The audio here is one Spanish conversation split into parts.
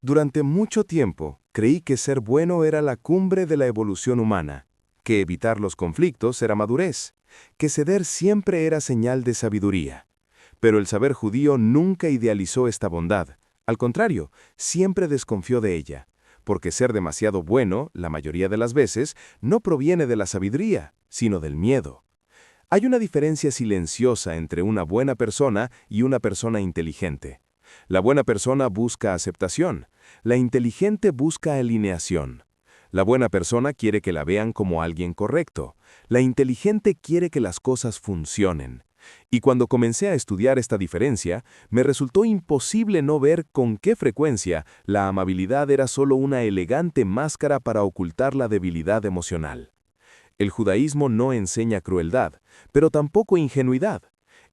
Durante mucho tiempo, creí que ser bueno era la cumbre de la evolución humana, que evitar los conflictos era madurez, que ceder siempre era señal de sabiduría. Pero el saber judío nunca idealizó esta bondad. Al contrario, siempre desconfió de ella, porque ser demasiado bueno, la mayoría de las veces, no proviene de la sabiduría, sino del miedo. Hay una diferencia silenciosa entre una buena persona y una persona inteligente. La buena persona busca aceptación, la inteligente busca alineación. La buena persona quiere que la vean como alguien correcto, la inteligente quiere que las cosas funcionen. Y cuando comencé a estudiar esta diferencia, me resultó imposible no ver con qué frecuencia la amabilidad era solo una elegante máscara para ocultar la debilidad emocional. El judaísmo no enseña crueldad, pero tampoco ingenuidad.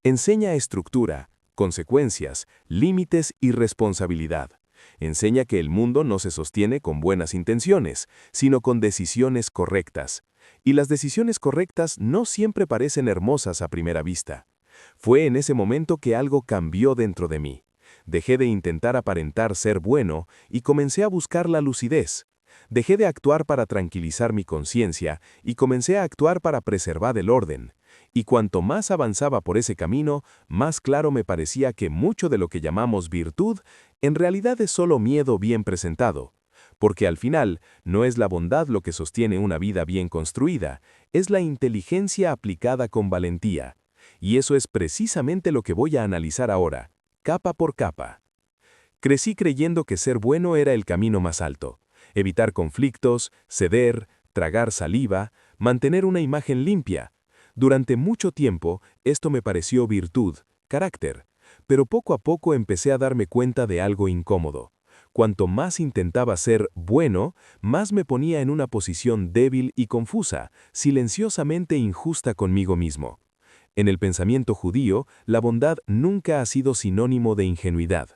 Enseña estructura, consecuencias, límites y responsabilidad. Enseña que el mundo no se sostiene con buenas intenciones, sino con decisiones correctas. Y las decisiones correctas no siempre parecen hermosas a primera vista. Fue en ese momento que algo cambió dentro de mí. Dejé de intentar aparentar ser bueno y comencé a buscar la lucidez. Dejé de actuar para tranquilizar mi conciencia y comencé a actuar para preservar el orden. Y cuanto más avanzaba por ese camino, más claro me parecía que mucho de lo que llamamos virtud en realidad es solo miedo bien presentado. Porque al final, no es la bondad lo que sostiene una vida bien construida, es la inteligencia aplicada con valentía. Y eso es precisamente lo que voy a analizar ahora, capa por capa. Crecí creyendo que ser bueno era el camino más alto. Evitar conflictos, ceder, tragar saliva, mantener una imagen limpia. Durante mucho tiempo, esto me pareció virtud, carácter. Pero poco a poco empecé a darme cuenta de algo incómodo. Cuanto más intentaba ser bueno, más me ponía en una posición débil y confusa, silenciosamente injusta conmigo mismo. En el pensamiento judío, la bondad nunca ha sido sinónimo de ingenuidad.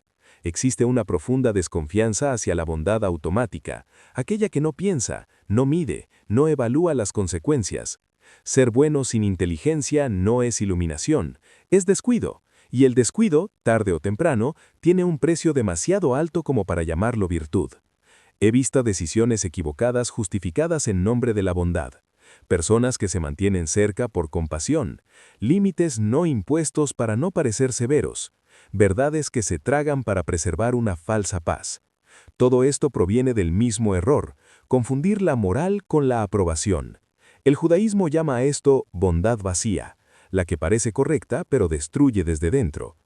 Existe una profunda desconfianza hacia la bondad automática, aquella que no piensa, no mide, no evalúa las consecuencias. Ser bueno sin inteligencia no es iluminación, es descuido, y el descuido, tarde o temprano, tiene un precio demasiado alto como para llamarlo virtud. He visto decisiones equivocadas justificadas en nombre de la bondad. Personas que se mantienen cerca por compasión, límites no impuestos para no parecer severos, verdades que se tragan para preservar una falsa paz. Todo esto proviene del mismo error, confundir la moral con la aprobación. El judaísmo llama a esto bondad vacía, la que parece correcta pero destruye desde dentro.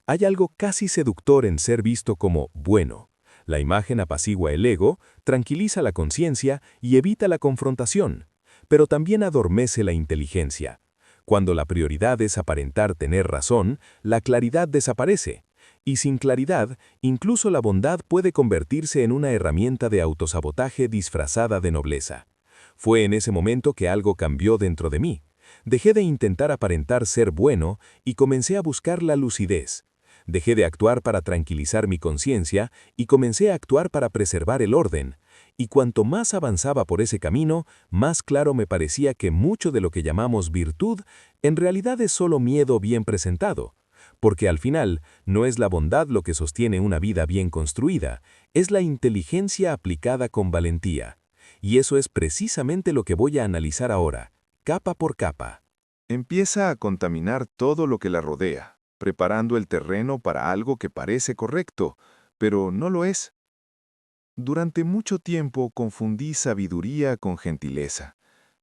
Hay algo casi seductor en ser visto como bueno. La imagen apacigua el ego, tranquiliza la conciencia y evita la confrontación, pero también adormece la inteligencia. Cuando la prioridad es aparentar tener razón, la claridad desaparece. Y sin claridad, incluso la bondad puede convertirse en una herramienta de autosabotaje disfrazada de nobleza. Fue en ese momento que algo cambió dentro de mí. Dejé de intentar aparentar ser bueno y comencé a buscar la lucidez. Dejé de actuar para tranquilizar mi conciencia y comencé a actuar para preservar el orden. Y cuanto más avanzaba por ese camino, más claro me parecía que mucho de lo que llamamos virtud en realidad es solo miedo bien presentado. Porque al final, no es la bondad lo que sostiene una vida bien construida, es la inteligencia aplicada con valentía. Y eso es precisamente lo que voy a analizar ahora, capa por capa. Empieza a contaminar todo lo que la rodea, preparando el terreno para algo que parece correcto, pero no lo es. Durante mucho tiempo confundí sabiduría con gentileza.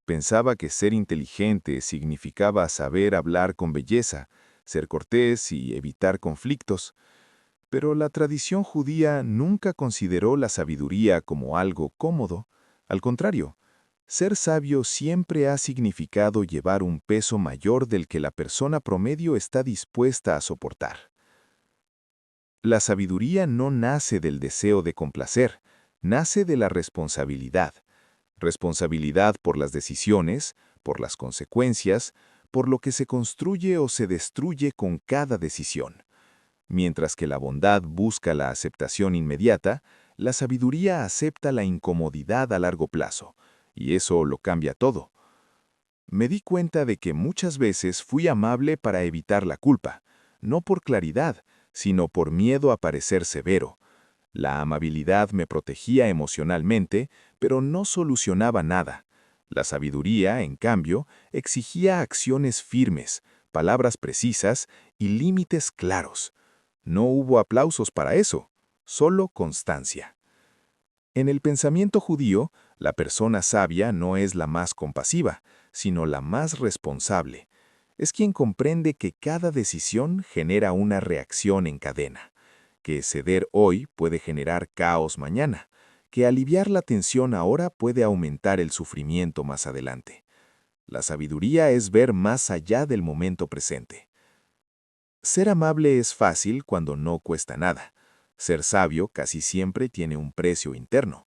Pensaba que ser inteligente significaba saber hablar con belleza, ser cortés y evitar conflictos. Pero la tradición judía nunca consideró la sabiduría como algo cómodo. Al contrario, ser sabio siempre ha significado llevar un peso mayor del que la persona promedio está dispuesta a soportar. La sabiduría no nace del deseo de complacer, nace de la responsabilidad. Responsabilidad por las decisiones, por las consecuencias, por lo que se construye o se destruye con cada decisión. Mientras que la bondad busca la aceptación inmediata, la sabiduría acepta la incomodidad a largo plazo, y eso lo cambia todo. Me di cuenta de que muchas veces fui amable para evitar la culpa, no por claridad, sino por miedo a parecer severo. La amabilidad me protegía emocionalmente, pero no solucionaba nada. La sabiduría, en cambio, exigía acciones firmes, palabras precisas y límites claros. No hubo aplausos para eso, solo constancia. En el pensamiento judío, la persona sabia no es la más compasiva, sino la más responsable. Es quien comprende que cada decisión genera una reacción en cadena, que ceder hoy puede generar caos mañana, que aliviar la tensión ahora puede aumentar el sufrimiento más adelante. La sabiduría es ver más allá del momento presente. Ser amable es fácil cuando no cuesta nada. Ser sabio casi siempre tiene un precio interno.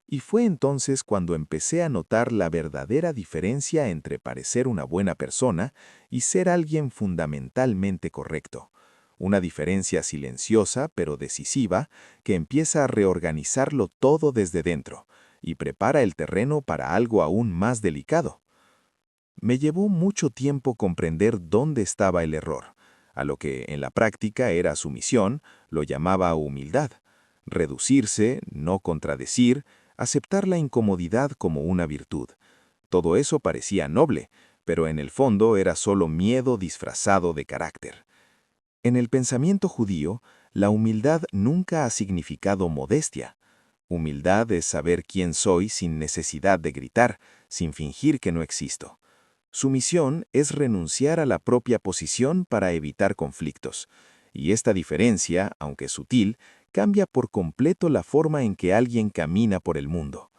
Y fue entonces cuando empecé a notar la verdadera diferencia entre parecer una buena persona y ser alguien fundamentalmente correcto. Una diferencia silenciosa pero decisiva que empieza a reorganizarlo todo desde dentro y prepara el terreno para algo aún más delicado. Me llevó mucho tiempo comprender dónde estaba el error. A lo que en la práctica era sumisión, lo llamaba humildad. Reducirse, no contradecir, aceptar la incomodidad como una virtud. Todo eso parecía noble, pero en el fondo era solo miedo disfrazado de carácter. En el pensamiento judío, la humildad nunca ha significado modestia. Humildad es saber quién soy sin necesidad de gritar, sin fingir que no existo. Sumisión es renunciar a la propia posición para evitar conflictos. Y esta diferencia, aunque sutil, cambia por completo la forma en que alguien camina por el mundo.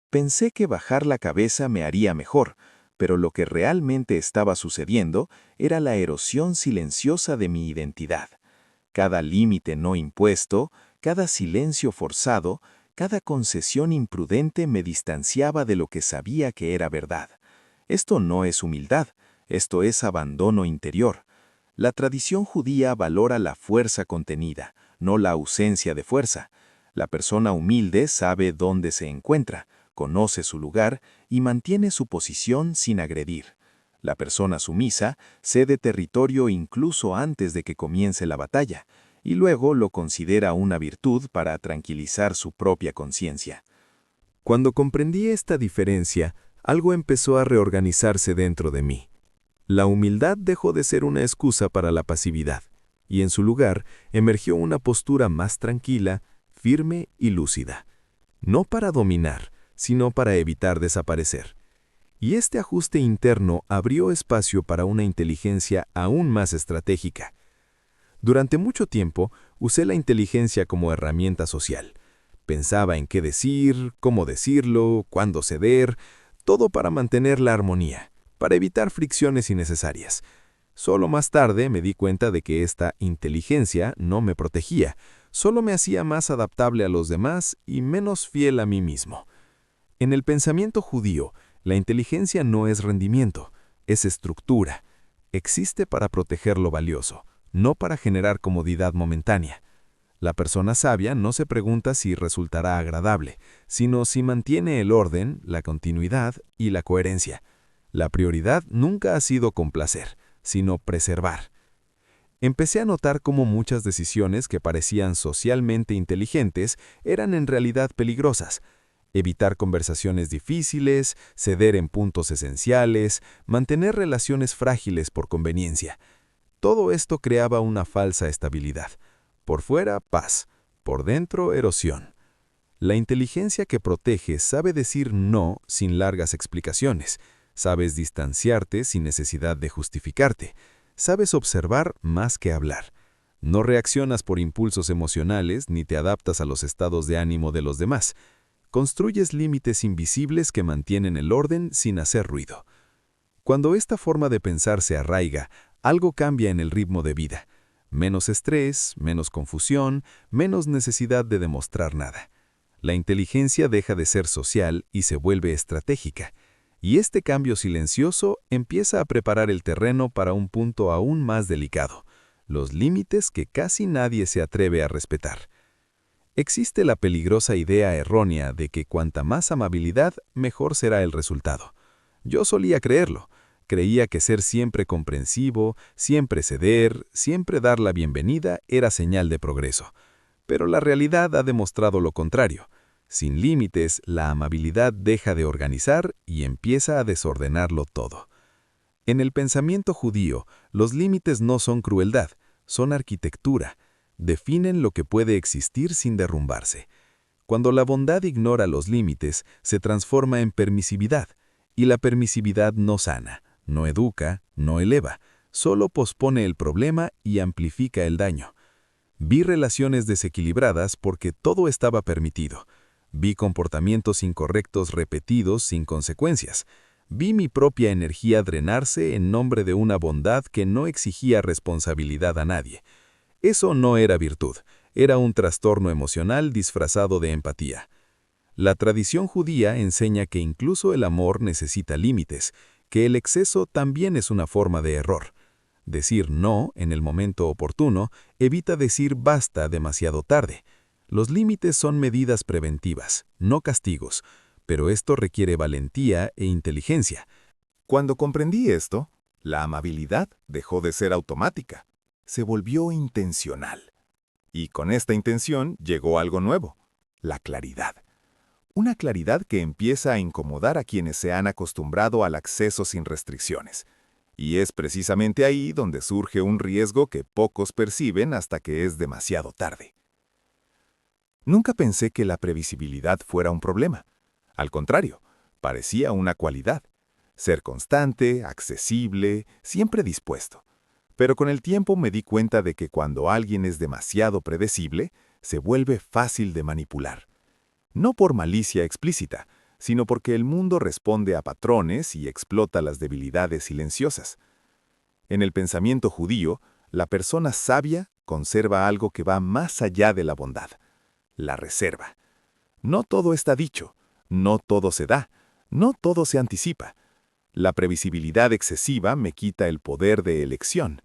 Pensé que bajar la cabeza me haría mejor, pero lo que realmente estaba sucediendo era la erosión silenciosa de mi identidad. Cada límite no impuesto, cada silencio forzado, cada concesión imprudente me distanciaba de lo que sabía que era verdad. Esto no es humildad, esto es abandono interior. La tradición judía valora la fuerza contenida, no la ausencia de fuerza. La persona humilde sabe dónde se encuentra, conoce su lugar y mantiene su posición sin agredir. La persona sumisa cede territorio incluso antes de que comience la batalla, y luego lo considera una virtud para tranquilizar su propia conciencia. Cuando comprendí esta diferencia, algo empezó a reorganizarse dentro de mí. La humildad dejó de ser una excusa para la pasividad, y en su lugar emergió una postura más tranquila, firme y lúcida. No para dominar, sino para evitar desaparecer. Y este ajuste interno abrió espacio para una inteligencia aún más estratégica. Durante mucho tiempo usé la inteligencia como herramienta social. Pensaba en qué decir, cómo decirlo, cuándo ceder, todo para mantener la armonía, para evitar fricciones innecesarias. Solo más tarde me di cuenta de que esta inteligencia no me protegía, solo me hacía más adaptable a los demás y menos fiel a mí mismo. En el pensamiento judío, la inteligencia no es rendimiento, es estructura. Existe para proteger lo valioso, no para generar comodidad momentánea. La persona sabia no se pregunta si resultará agradable, sino si mantiene el orden, la continuidad y la coherencia. La prioridad nunca ha sido complacer, sino preservar. Empecé a notar cómo muchas decisiones que parecían socialmente inteligentes eran en realidad peligrosas. Evitar conversaciones difíciles, ceder en puntos esenciales, mantener relaciones frágiles por conveniencia. Todo esto creaba una falsa estabilidad. Por fuera, paz. Por dentro, erosión. La inteligencia que protege sabe decir no sin largas explicaciones. Sabes distanciarte sin necesidad de justificarte. Sabes observar más que hablar. No reaccionas por impulsos emocionales ni te adaptas a los estados de ánimo de los demás. Construyes límites invisibles que mantienen el orden sin hacer ruido. Cuando esta forma de pensar se arraiga, algo cambia en el ritmo de vida. Menos estrés, menos confusión, menos necesidad de demostrar nada. La inteligencia deja de ser social y se vuelve estratégica. Y este cambio silencioso empieza a preparar el terreno para un punto aún más delicado, los límites que casi nadie se atreve a respetar. Existe la peligrosa idea errónea de que cuanta más amabilidad, mejor será el resultado. Yo solía creerlo. Creía que ser siempre comprensivo, siempre ceder, siempre dar la bienvenida era señal de progreso. Pero la realidad ha demostrado lo contrario. Sin límites, la amabilidad deja de organizar y empieza a desordenarlo todo. En el pensamiento judío, los límites no son crueldad, son arquitectura. Definen lo que puede existir sin derrumbarse. Cuando la bondad ignora los límites, se transforma en permisividad, y la permisividad no sana, no educa, no eleva, solo pospone el problema y amplifica el daño. Vi relaciones desequilibradas porque todo estaba permitido. Vi comportamientos incorrectos repetidos sin consecuencias. Vi mi propia energía drenarse en nombre de una bondad que no exigía responsabilidad a nadie. Eso no era virtud, era un trastorno emocional disfrazado de empatía. La tradición judía enseña que incluso el amor necesita límites, que el exceso también es una forma de error. Decir no en el momento oportuno evita decir basta demasiado tarde. Los límites son medidas preventivas, no castigos, pero esto requiere valentía e inteligencia. Cuando comprendí esto, la amabilidad dejó de ser automática, se volvió intencional. Y con esta intención llegó algo nuevo, la claridad. Una claridad que empieza a incomodar a quienes se han acostumbrado al acceso sin restricciones. Y es precisamente ahí donde surge un riesgo que pocos perciben hasta que es demasiado tarde. Nunca pensé que la previsibilidad fuera un problema. Al contrario, parecía una cualidad. Ser constante, accesible, siempre dispuesto. Pero con el tiempo me di cuenta de que cuando alguien es demasiado predecible, se vuelve fácil de manipular. No por malicia explícita, sino porque el mundo responde a patrones y explota las debilidades silenciosas. En el pensamiento judío, la persona sabia conserva algo que va más allá de la bondad, la reserva. No todo está dicho, no todo se da, no todo se anticipa. La previsibilidad excesiva me quita el poder de elección.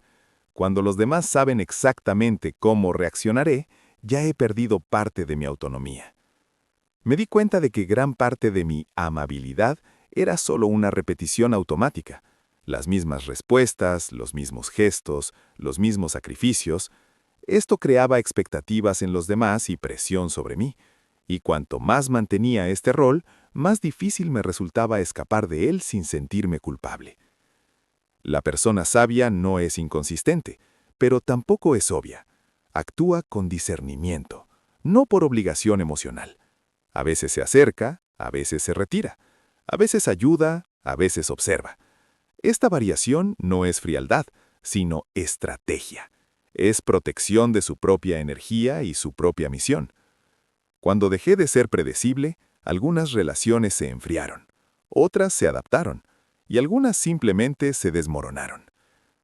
Cuando los demás saben exactamente cómo reaccionaré, ya he perdido parte de mi autonomía. Me di cuenta de que gran parte de mi amabilidad era solo una repetición automática. Las mismas respuestas, los mismos gestos, los mismos sacrificios. Esto creaba expectativas en los demás y presión sobre mí. Y cuanto más mantenía este rol, más difícil me resultaba escapar de él sin sentirme culpable. La persona sabia no es inconsistente, pero tampoco es obvia. Actúa con discernimiento, no por obligación emocional. A veces se acerca, a veces se retira, a veces ayuda, a veces observa. Esta variación no es frialdad, sino estrategia. Es protección de su propia energía y su propia misión. Cuando dejé de ser predecible, algunas relaciones se enfriaron, otras se adaptaron, y algunas simplemente se desmoronaron.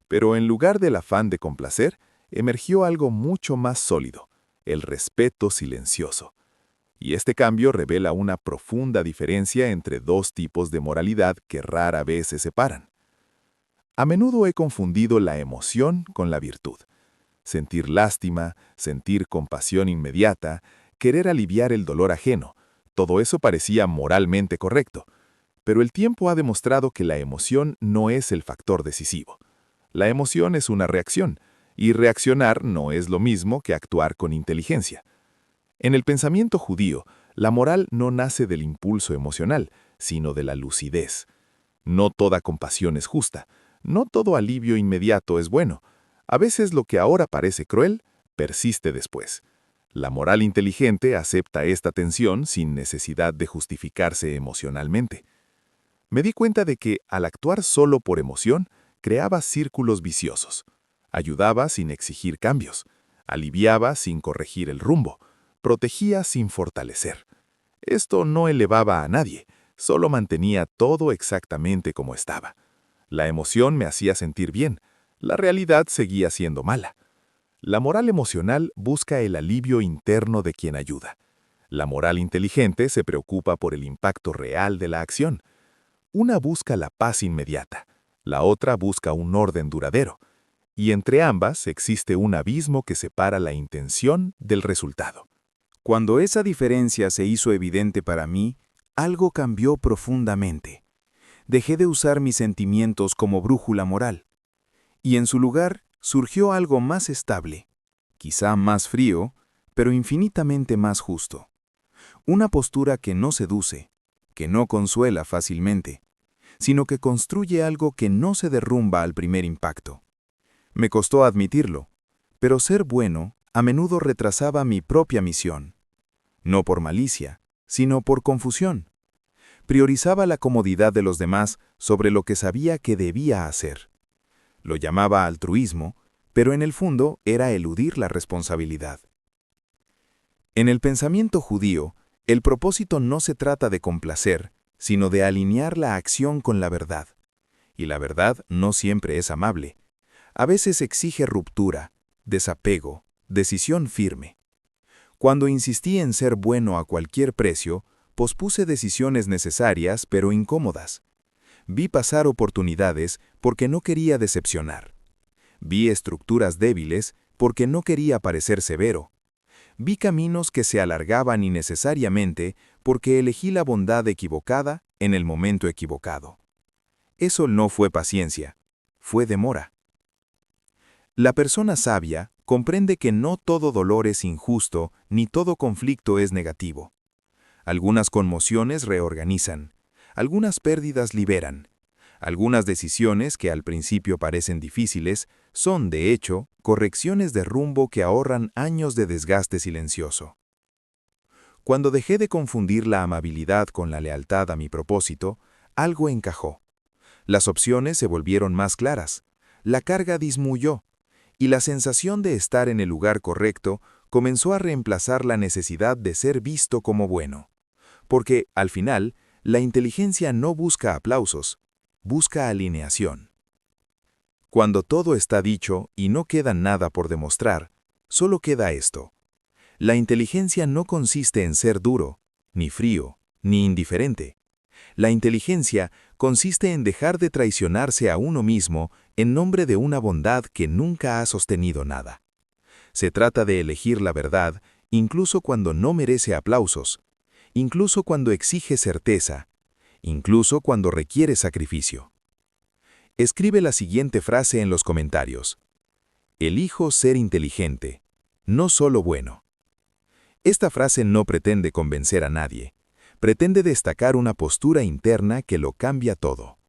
Pero en lugar del afán de complacer, emergió algo mucho más sólido, el respeto silencioso. Y este cambio revela una profunda diferencia entre dos tipos de moralidad que rara vez se separan. A menudo he confundido la emoción con la virtud. Sentir lástima, sentir compasión inmediata, querer aliviar el dolor ajeno, todo eso parecía moralmente correcto. Pero el tiempo ha demostrado que la emoción no es el factor decisivo. La emoción es una reacción, y reaccionar no es lo mismo que actuar con inteligencia. En el pensamiento judío, la moral no nace del impulso emocional, sino de la lucidez. No toda compasión es justa, no todo alivio inmediato es bueno. A veces lo que ahora parece cruel, persiste después. La moral inteligente acepta esta tensión sin necesidad de justificarse emocionalmente. Me di cuenta de que, al actuar solo por emoción, creaba círculos viciosos. Ayudaba sin exigir cambios, aliviaba sin corregir el rumbo, protegía sin fortalecer. Esto no elevaba a nadie, solo mantenía todo exactamente como estaba. La emoción me hacía sentir bien, la realidad seguía siendo mala. La moral emocional busca el alivio interno de quien ayuda. La moral inteligente se preocupa por el impacto real de la acción. Una busca la paz inmediata, la otra busca un orden duradero, y entre ambas existe un abismo que separa la intención del resultado. Cuando esa diferencia se hizo evidente para mí, algo cambió profundamente. Dejé de usar mis sentimientos como brújula moral, y en su lugar surgió algo más estable, quizá más frío, pero infinitamente más justo. Una postura que no seduce, que no consuela fácilmente, sino que construye algo que no se derrumba al primer impacto. Me costó admitirlo, pero ser bueno a menudo retrasaba mi propia misión. No por malicia, sino por confusión. Priorizaba la comodidad de los demás sobre lo que sabía que debía hacer. Lo llamaba altruismo, pero en el fondo era eludir la responsabilidad. En el pensamiento judío, el propósito no se trata de complacer, sino de alinear la acción con la verdad. Y la verdad no siempre es amable. A veces exige ruptura, desapego, decisión firme. Cuando insistí en ser bueno a cualquier precio, pospuse decisiones necesarias pero incómodas. Vi pasar oportunidades porque no quería decepcionar. Vi estructuras débiles porque no quería parecer severo. Vi caminos que se alargaban innecesariamente porque elegí la bondad equivocada en el momento equivocado. Eso no fue paciencia, fue demora. La persona sabia comprende que no todo dolor es injusto ni todo conflicto es negativo. Algunas conmociones reorganizan, algunas pérdidas liberan. Algunas decisiones que al principio parecen difíciles son, de hecho, correcciones de rumbo que ahorran años de desgaste silencioso. Cuando dejé de confundir la amabilidad con la lealtad a mi propósito, algo encajó. Las opciones se volvieron más claras, la carga disminuyó, y la sensación de estar en el lugar correcto comenzó a reemplazar la necesidad de ser visto como bueno. Porque, al final, la inteligencia no busca aplausos, busca alineación. Cuando todo está dicho y no queda nada por demostrar, solo queda esto. La inteligencia no consiste en ser duro, ni frío, ni indiferente. La inteligencia consiste en dejar de traicionarse a uno mismo en nombre de una bondad que nunca ha sostenido nada. Se trata de elegir la verdad incluso cuando no merece aplausos, incluso cuando exige certeza, incluso cuando requiere sacrificio. Escribe la siguiente frase en los comentarios. Elijo ser inteligente, no solo bueno. Esta frase no pretende convencer a nadie, pretende destacar una postura interna que lo cambia todo.